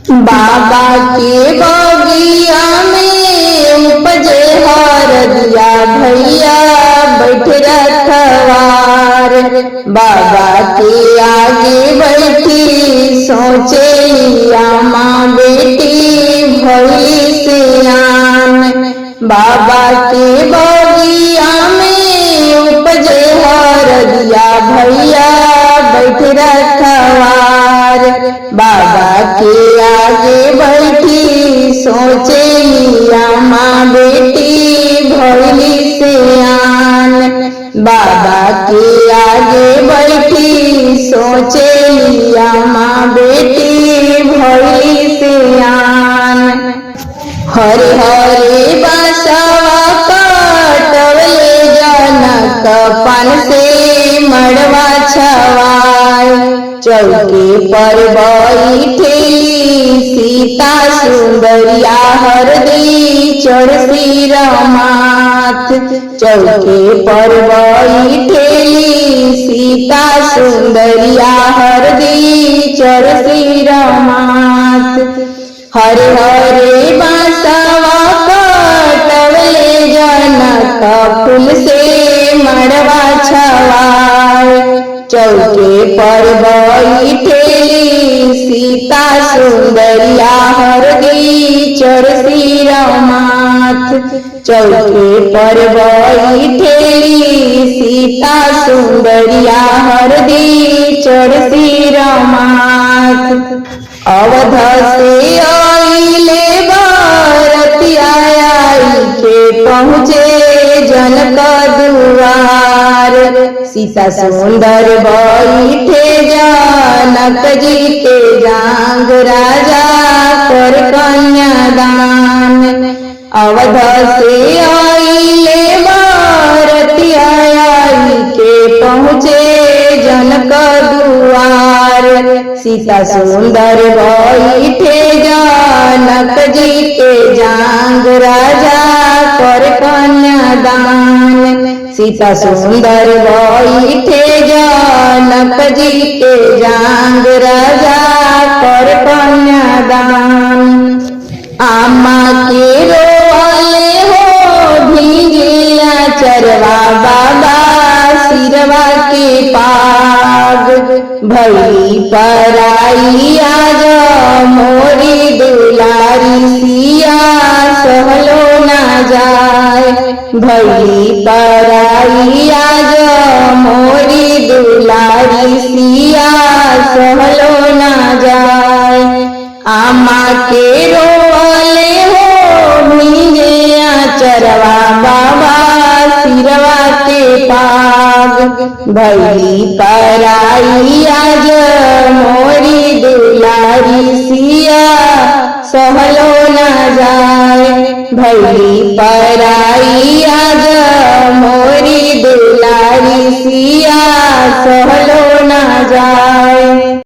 बाबा के बगिया में उपजे हरदिया भैया बैठ रखवार। बाबा के आगे बैठी सोचे माँ बेटी भई सियान। बाबा के बगिया में उपजे हरदिया भैया बैठ रखवार। बाबा के आगे बैठी सोचे माँ बेटी भैली सियान। बाबा के आगे बैठी सोचे माँ बेटी भैली सियान। हरे हरे बसवा कटवले जनक पान से मड़वा छवाए। चौके पर बैठेली सीता सुंदरिया हरदी चढ़ सिर माथ। चौके पर बैठेली सीता सुंदरिया हरदी चढ़ सिर माथ। हरे हरे बांसवा कटवले जनक फूल से मड़वा छवाए। चौके पर बैठेली सीता सुंदरिया हरदी चढ़ सिर माथ। चौके पर बैठेली सीता सुंदरिया हरदी चढ़ सिर माथ। अवध से आइले बरतिया के पहुँचे जनक दुआर। सीता सुंदर बैठे जनक जी के जांग राजा कर कन्यादान। अवध से आइले बरतिया के पहुँचे जनक दुआर। सीता सुंदर बैठे जनक जी के जांग राजा कर कन्यादान। सीता सुंदर बैठे जनक जी के जांग राजा कर कन्यादान। आमा के रोले हो भींगिया चरवा बाबा सिरवा के पाग। भई पराई आज मोरी दुलारी सिया सहलो ना जाए। भई पराई आज मोरी दुलारी सिया सहलो ना जाए। आमा के रोले हो भींगे चरवा बाबा सिरवा के पाग। भई पराई आज मोरी दुलारी सिया सहलो ना जाए। भई पराई आज मोरी दुलारी सिया सहलो ना जाए।